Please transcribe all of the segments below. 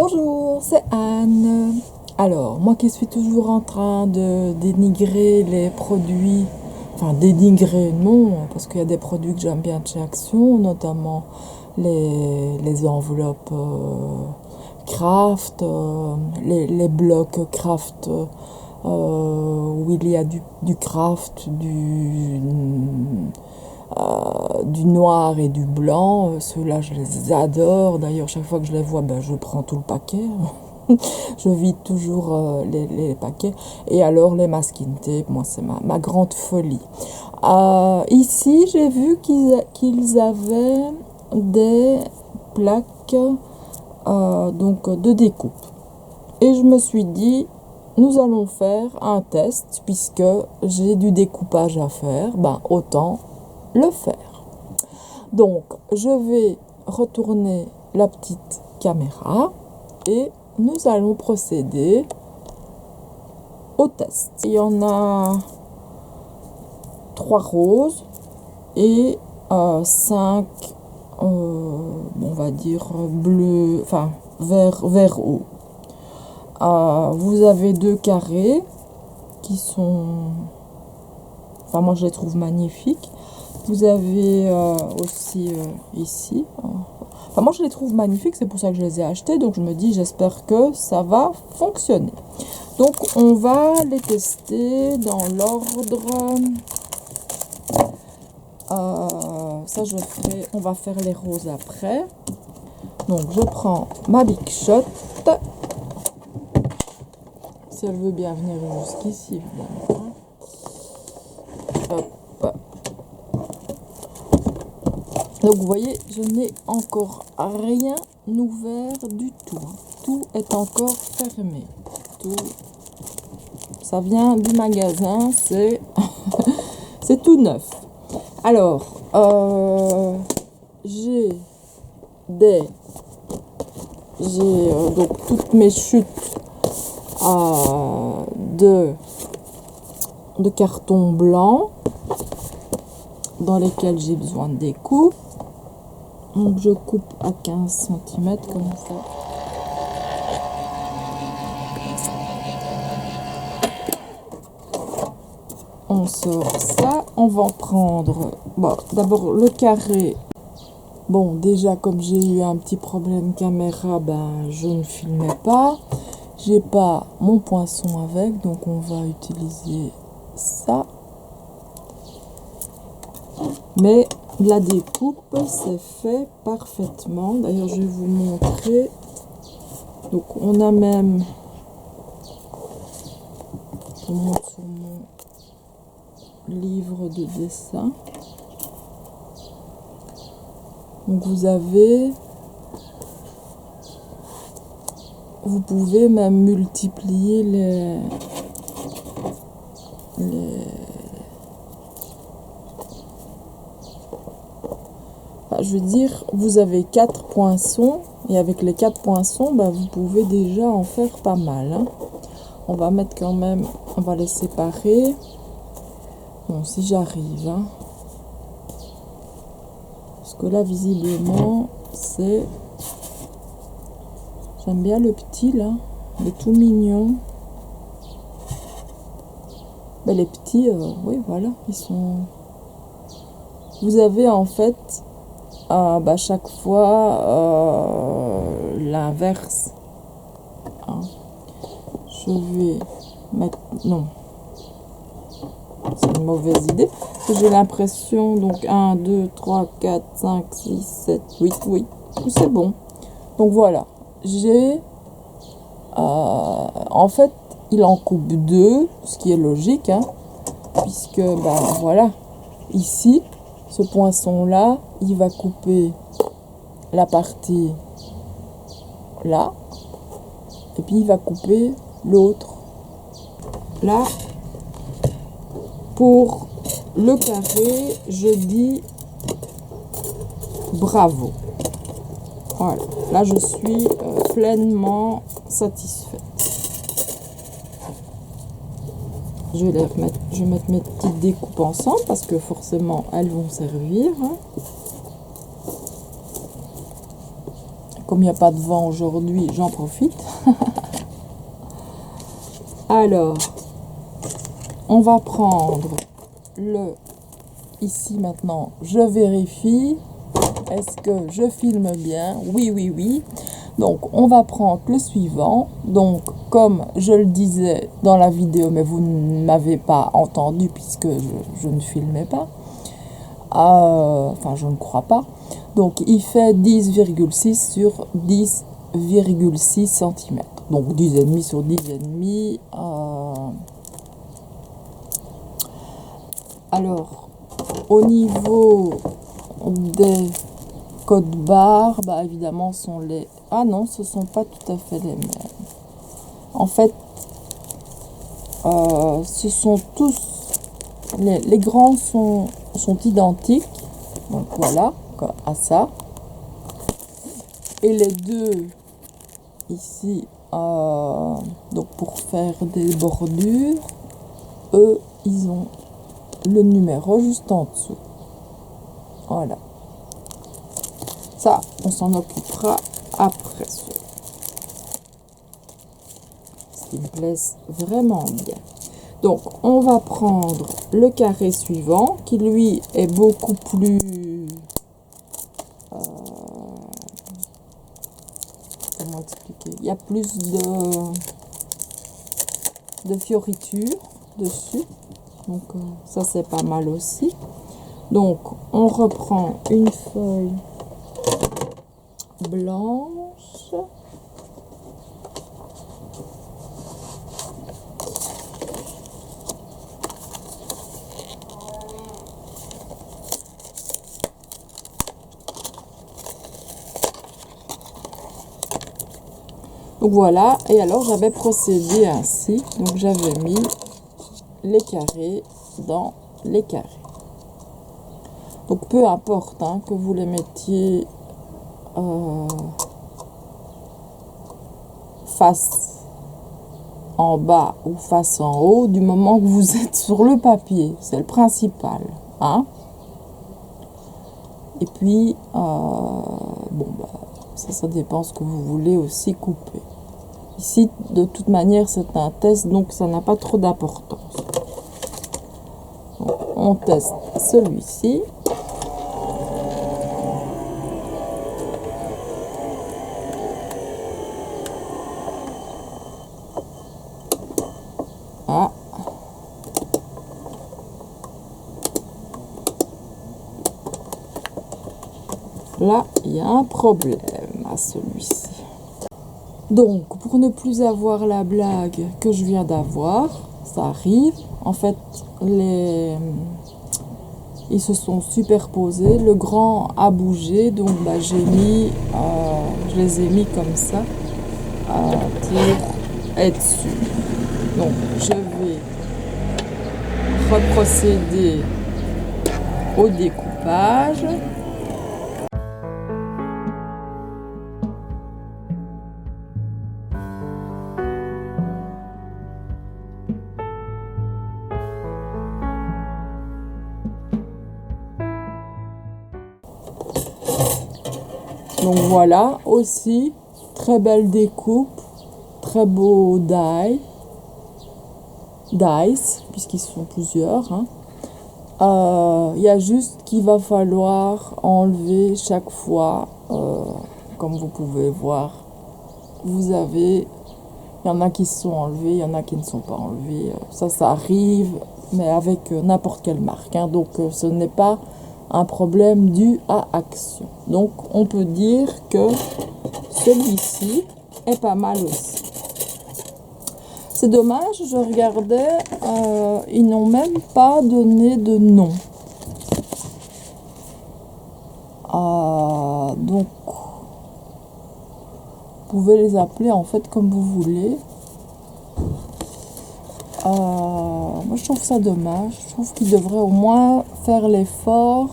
Bonjour, c'est Anne. Alors, moi qui suis toujours en train de dénigrer les produits, enfin dénigrer non, parce qu'il y a des produits que j'aime bien de chez Action, notamment les enveloppes craft, les blocs craft où il y a du craft, du noir et du blanc. Ceux-là, je les adore. D'ailleurs, chaque fois que je les vois, je prends tout le paquet. Je vide toujours les paquets. Et alors, les masking tape, moi, c'est ma grande folie. Ici, j'ai vu qu'ils avaient des plaques donc de découpe. Et je me suis dit, nous allons faire un test, puisque j'ai du découpage à faire, autant le faire. Donc, je vais retourner la petite caméra et nous allons procéder au test. Il y en a 3 roses et 5, on va dire bleu, enfin vert haut. Vous avez 2 carrés qui sont, enfin moi je les trouve magnifiques. Vous avez aussi ici, enfin moi je les trouve magnifiques, c'est pour ça que je les ai achetés, donc je me dis j'espère que ça va fonctionner. Donc on va les tester dans l'ordre, ça on va faire les roses après. Donc je prends ma Big Shot, si elle veut bien venir jusqu'ici évidemment. Hop. Donc vous voyez, je n'ai encore rien ouvert du tout. Tout est encore fermé. Tout, ça vient du magasin, c'est c'est tout neuf. Alors, j'ai donc toutes mes chutes de carton blanc dans lesquelles j'ai besoin de découpe. Donc je coupe à 15 cm comme ça. On sort ça. On va en prendre, d'abord le carré. Bon, déjà comme j'ai eu un petit problème caméra, je ne filmais pas. J'ai pas mon poinçon avec, donc on va utiliser ça. Mais la découpe, c'est fait parfaitement. D'ailleurs, je vais vous montrer. Donc, on a même... Je vous montre sur mon livre de dessin. Donc, vous pouvez même multiplier les je veux dire, vous avez 4 poinçons et avec les 4 poinçons, vous pouvez déjà en faire pas mal. On va mettre quand même, on va les séparer. Bon, si j'arrive. Parce que là, visiblement, c'est... J'aime bien le petit, là. Il est tout mignon. Les petits, oui, voilà, ils sont... Vous avez en fait... chaque fois l'inverse. Je vais mettre... Non. C'est une mauvaise idée. J'ai l'impression, donc 1, 2, 3, 4, 5, 6, 7, 8, oui. C'est bon. Donc voilà. J'ai... en fait, il en coupe 2, ce qui est logique. Puisque, voilà. Ici... Ce poinçon-là, il va couper la partie là. Et puis, il va couper l'autre là. Pour le carré, je dis bravo. Voilà. Là, je suis pleinement satisfaite. Je vais mettre mes petites découpes ensemble parce que forcément elles vont servir. comme il n'y a pas de vent aujourd'hui, j'en profite. Alors, on va prendre ici maintenant, je vérifie, est-ce que je filme bien? Oui, oui, oui. Donc, on va prendre le suivant. Donc, comme je le disais dans la vidéo, mais vous ne m'avez pas entendu puisque je ne filmais pas. Enfin, je ne crois pas. Donc, il fait 10,6 sur 10,6 cm. Donc, 10,5 sur 10,5. Alors, au niveau des codes barres, bah, évidemment, sont les... Ah non, ce ne sont pas tout à fait les mêmes. En fait, ce sont tous... Les grands sont identiques. Donc voilà, à ça. Et les deux, ici, donc pour faire des bordures, eux, ils ont le numéro juste en dessous. Voilà. Ça, on s'en occupera après. Ce qui me plaît vraiment bien. Donc, on va prendre le carré suivant, qui lui est beaucoup plus... comment expliquer? Il y a plus de fioritures dessus. Donc, ça, c'est pas mal aussi. Donc, on reprend une feuille blanche. Donc voilà, et alors j'avais procédé ainsi, donc j'avais mis les carrés dans les carrés. Donc peu importe hein, que vous les mettiez face en bas ou face en haut, du moment que vous êtes sur le papier, c'est le principal. Hein. Et puis, bon, bah, ça dépend ce que vous voulez aussi couper. Ici, de toute manière, c'est un test, donc ça n'a pas trop d'importance. On teste celui-ci. Ah. Là, il y a un problème à celui-ci. Donc, pour ne plus avoir la blague que je viens d'avoir, ça arrive. En fait, ils se sont superposés. Le grand a bougé, donc bah, je les ai mis comme ça pour être sûr. Donc, je vais reprocéder au découpage. Donc voilà, aussi, très belle découpe, très beau dice, puisqu'ils sont plusieurs. Hein. Il y a juste qu'il va falloir enlever chaque fois, comme vous pouvez voir, il y en a qui sont enlevés, il y en a qui ne sont pas enlevés. Ça arrive, mais avec n'importe quelle marque. Hein. Donc ce n'est pas un problème dû à Action. Donc on peut dire que celui-ci est pas mal aussi. C'est dommage, je regardais, ils n'ont même pas donné de nom. Donc vous pouvez les appeler en fait comme vous voulez. Moi je trouve ça dommage. Je trouve qu'ils devraient au moins faire l'effort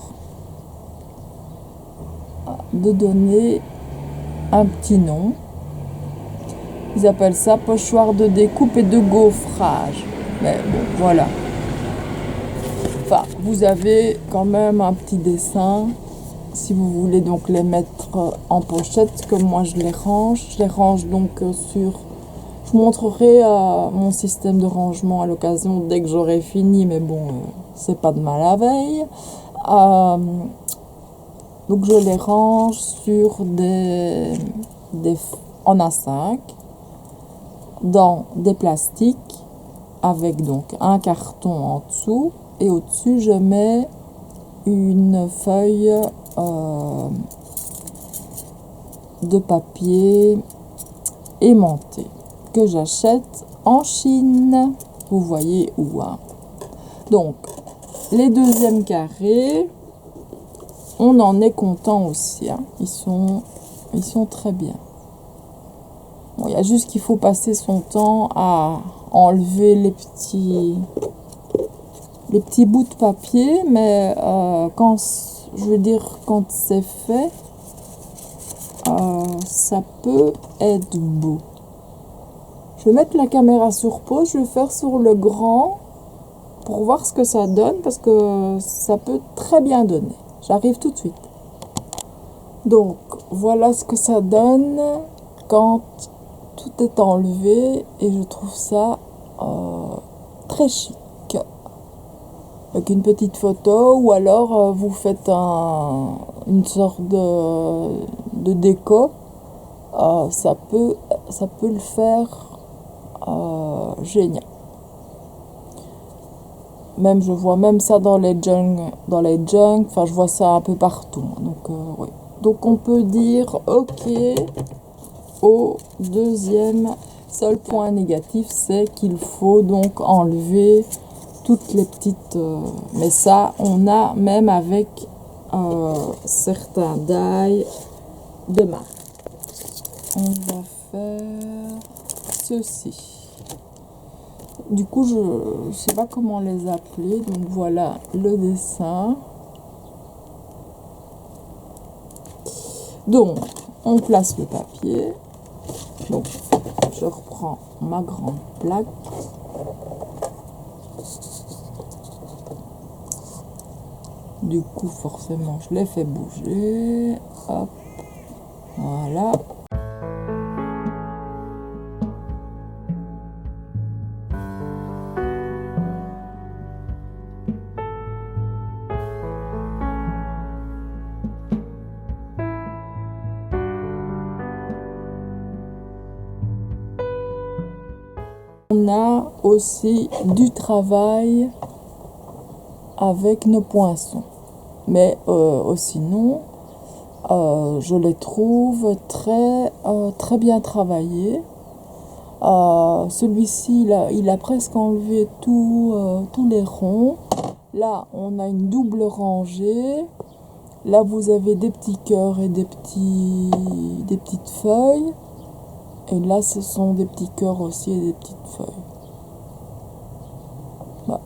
de donner un petit nom. Ils appellent ça pochoir de découpe et de gaufrage. Mais bon, voilà. Enfin, vous avez quand même un petit dessin si vous voulez donc les mettre en pochette, comme moi je les range donc sur... Je vous montrerai mon système de rangement à l'occasion dès que j'aurai fini, mais bon, c'est pas demain la veille. Donc je les range sur en A5, dans des plastiques, avec donc un carton en dessous, et au-dessus je mets une feuille de papier aimanté que j'achète en Chine. Vous voyez où, hein. Donc les deuxièmes carrés, on en est content aussi, hein. Ils sont très bien. Bon, il y a juste qu'il faut passer son temps à enlever les petits bouts de papier, mais quand c'est fait, ça peut être beau. Je vais mettre la caméra sur pause, je vais faire sur le grand pour voir ce que ça donne, parce que ça peut très bien donner. J'arrive tout de suite. Donc voilà ce que ça donne quand tout est enlevé, et je trouve ça très chic. Avec une petite photo, ou alors vous faites une sorte de déco, ça peut le faire génial. Même je vois même ça dans les junks, enfin je vois ça un peu partout. Donc oui. Donc on peut dire ok au deuxième. Seul point négatif, c'est qu'il faut donc enlever toutes les petites... mais ça, on a même avec certains die de marque. On va faire ceci. Du coup, je ne sais pas comment les appeler. Donc voilà le dessin. Donc, on place le papier. Donc, je reprends ma grande plaque. Du coup, forcément, je les fais bouger. Hop. Voilà. On a aussi du travail avec nos poinçons. Mais sinon, je les trouve très bien travaillés. Celui-ci, il a presque enlevé tous les ronds. Là, on a une double rangée. Là, vous avez des petits cœurs et des petites feuilles. Et là, ce sont des petits cœurs aussi et des petites feuilles. Bah.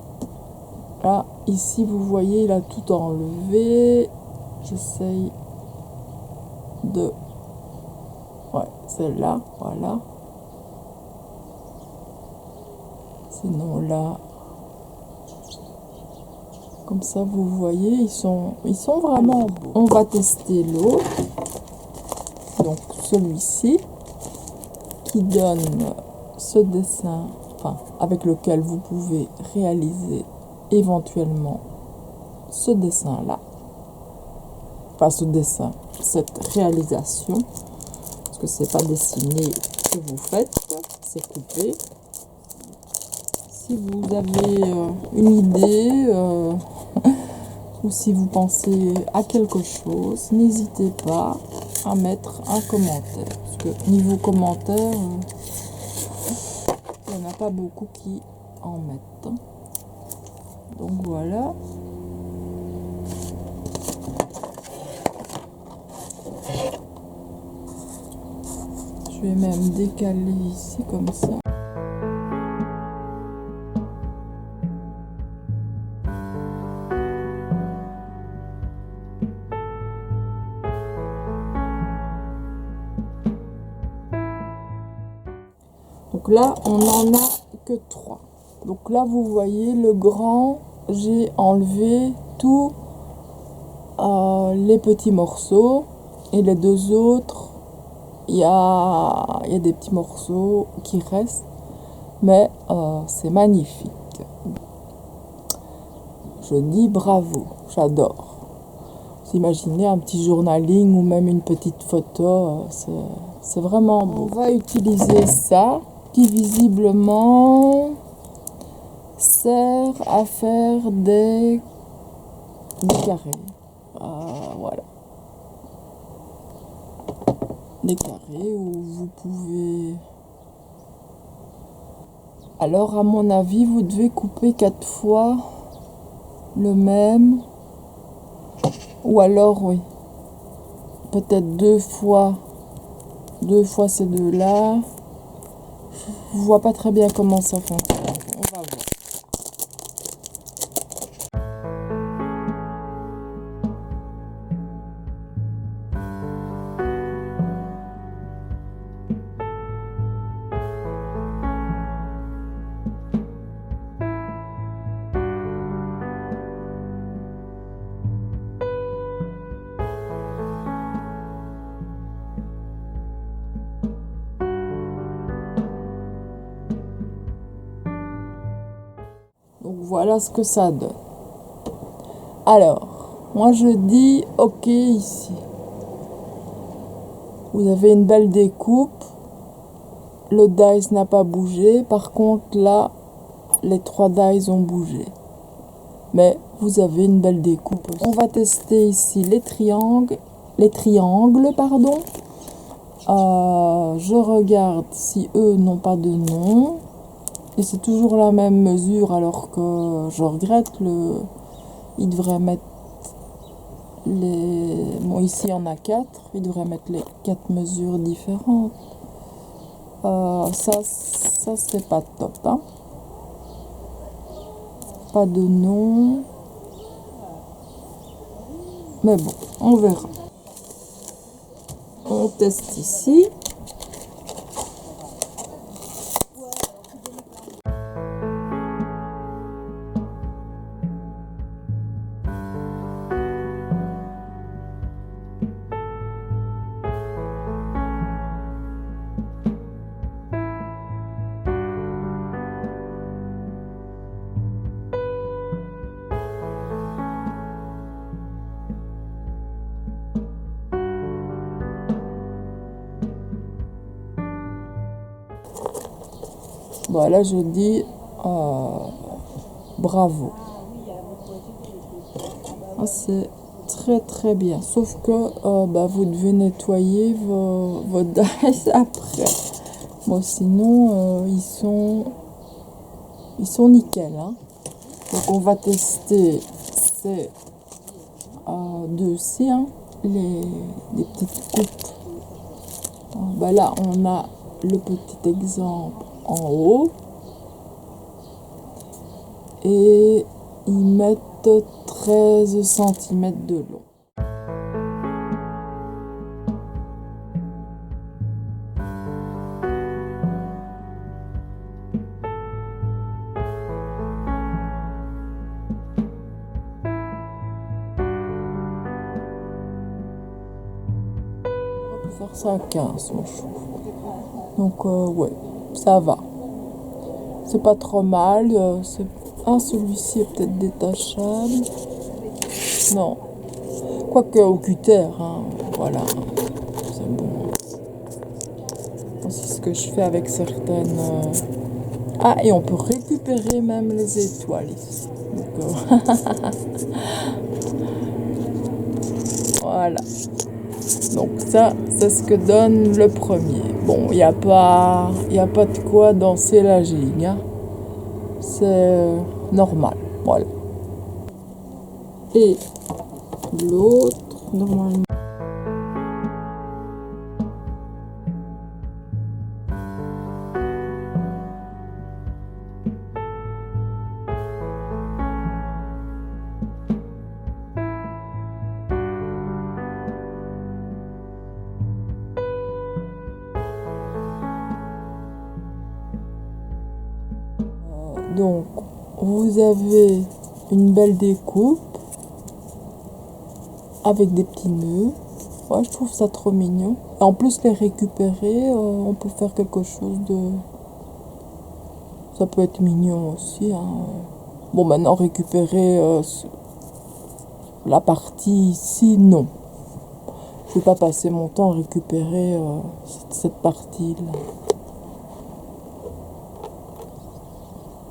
Là, ici, vous voyez, il a tout enlevé. J'essaye de... Ouais, celle-là, voilà. Sinon, là... Comme ça, vous voyez, ils sont vraiment beaux. On va tester l'autre. Donc, celui-ci, qui donne ce dessin, enfin, avec lequel vous pouvez réaliser éventuellement ce dessin-là. Pas ce dessin, cette réalisation, parce que c'est pas dessiné que vous faites, c'est coupé. Si vous avez une idée ou si vous pensez à quelque chose, n'hésitez pas à mettre un commentaire, parce que niveau commentaire, il n'y en a pas beaucoup qui en mettent. Donc voilà. Je vais même décaler ici comme ça. Donc là, on n'en a que 3. Donc là, vous voyez, le grand, j'ai enlevé tous les petits morceaux et les deux autres, il y a des petits morceaux qui restent, mais c'est magnifique. Je dis bravo, j'adore. Vous imaginez un petit journaling ou même une petite photo, c'est vraiment beau. On va utiliser ça qui visiblement sert à faire des carrés. Voilà. Des carrés où vous pouvez... Alors à mon avis, vous devez couper 4 fois le même. Ou alors, oui, peut-être 2 fois ces deux-là. Je vois pas très bien comment ça fonctionne. On va voir. Donc voilà ce que ça donne. Alors, moi je dis ok ici. Vous avez une belle découpe. Le dice n'a pas bougé. Par contre là, les 3 dice ont bougé. Mais vous avez une belle découpe aussi. On va tester ici les triangles, pardon. Je regarde si eux n'ont pas de nom. Et c'est toujours la même mesure, alors que je regrette il devrait mettre bon, ici il y en a 4. Il devrait mettre les 4 mesures différentes. Ça c'est pas top, hein. Pas de nom. Mais bon, on verra. On teste ici. Voilà, je dis bravo. C'est très très bien. Sauf que vous devez nettoyer vos dice après. Bon, sinon, ils sont nickel, hein. Donc, on va tester ces deux-ci, hein, les petites coupes. Là, on a le petit exemple en haut. Et ils mettent 13 cm de long. On peut faire ça à 15, moi je trouve. Donc ouais, ça va. C'est pas trop mal. Celui-ci est peut-être détachable. Non. Quoique au cutter, hein, voilà. C'est bon. C'est ce que je fais avec certaines... et on peut récupérer même les étoiles ici. Donc, voilà. Donc ça, c'est ce que donne le premier. Bon, il n'y a pas de quoi danser la gigue, hein. C'est normal, voilà. Et l'autre, normalement. Donc, vous avez une belle découpe. avec des petits nœuds. Ouais, je trouve ça trop mignon. Et en plus, les récupérer, on peut faire quelque chose de... Ça peut être mignon aussi, hein. Bon, maintenant, récupérer la partie ici, non. Je vais pas passer mon temps à récupérer cette partie-là.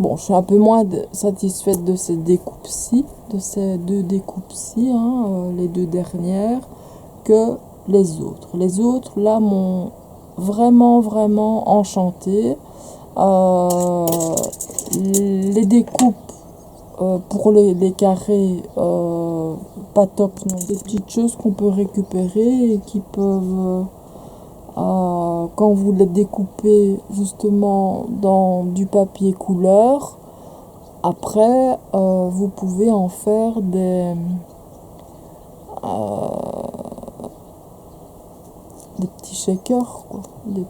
Bon, je suis un peu moins satisfaite de ces découpes-ci, de ces deux découpes-ci, hein, les deux dernières, que les autres. Les autres, là, m'ont vraiment, vraiment enchantée. Les découpes pour les carrés, pas top non. Des petites choses qu'on peut récupérer et qui peuvent, quand vous les découpez justement dans du papier couleur, après vous pouvez en faire des petits shakers, quoi. Des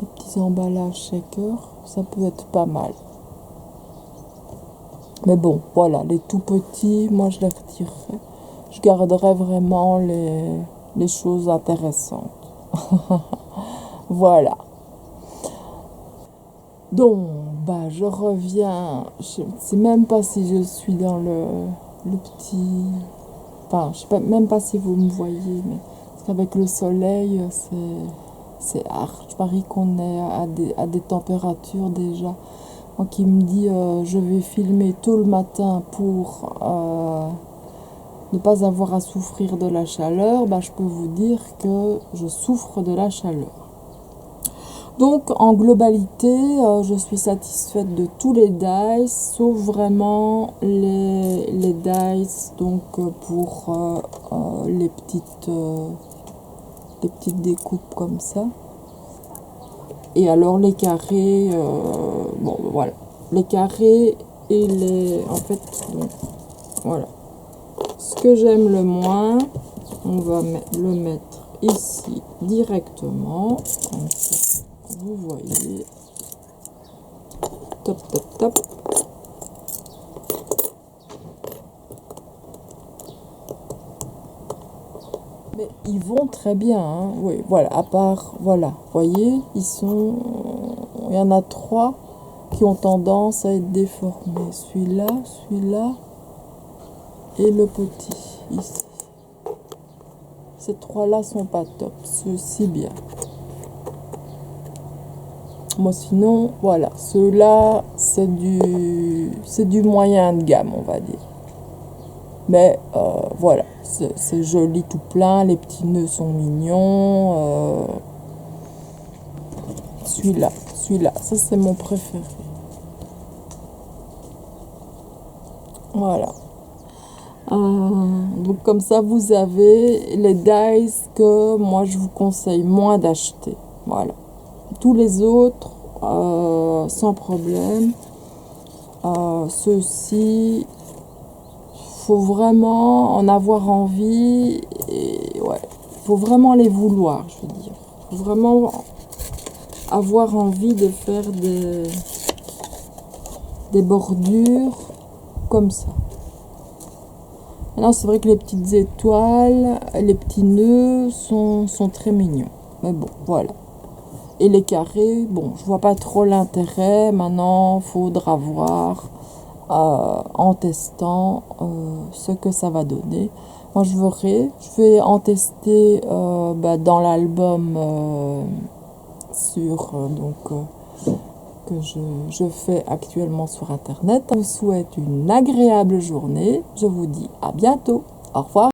petits emballages shakers, ça peut être pas mal. Mais bon, voilà, les tout petits, moi je les retirerai. Je garderai vraiment les choses intéressantes. Voilà. Donc, bah, je reviens. Je ne sais même pas si je suis dans le petit... Enfin, je sais pas, même pas si vous me voyez, mais parce qu'avec le soleil, c'est hard. Je parie qu'on est à des températures déjà. Moi qui me dit je vais filmer tôt le matin pour ne pas avoir à souffrir de la chaleur, bah, je peux vous dire que je souffre de la chaleur. Donc en globalité, je suis satisfaite de tous les dice, sauf vraiment les dice donc pour les petites découpes comme ça. Et alors les carrés, bon voilà, les carrés et les... En fait, bon, voilà. Ce que j'aime le moins, on va le mettre ici directement, comme ça, vous voyez. Top, top, top. Mais ils vont très bien, hein. Oui, voilà, à part, voilà, vous voyez, il y en a 3 qui ont tendance à être déformés. Celui-là et le petit, ici. Ces 3-là sont pas top, ceux-ci bien. Moi sinon, voilà, ceux-là, c'est du moyen de gamme, on va dire. Mais voilà, c'est joli tout plein, les petits nœuds sont mignons. Celui-là, ça c'est mon préféré. Voilà. Donc comme ça, vous avez les dice que moi je vous conseille moins d'acheter. Voilà. Tous les autres, sans problème. Ceux-ci, faut vraiment en avoir envie. Et ouais, faut vraiment les vouloir, je veux dire. Faut vraiment avoir envie de faire des bordures comme ça. Maintenant, c'est vrai que les petites étoiles, les petits nœuds sont très mignons. Mais bon, voilà. Et les carrés, bon, je vois pas trop l'intérêt. Maintenant, faudra voir en testant ce que ça va donner. Moi, je vais en tester dans l'album que je fais actuellement sur internet. Je vous souhaite une agréable journée. Je vous dis à bientôt. Au revoir.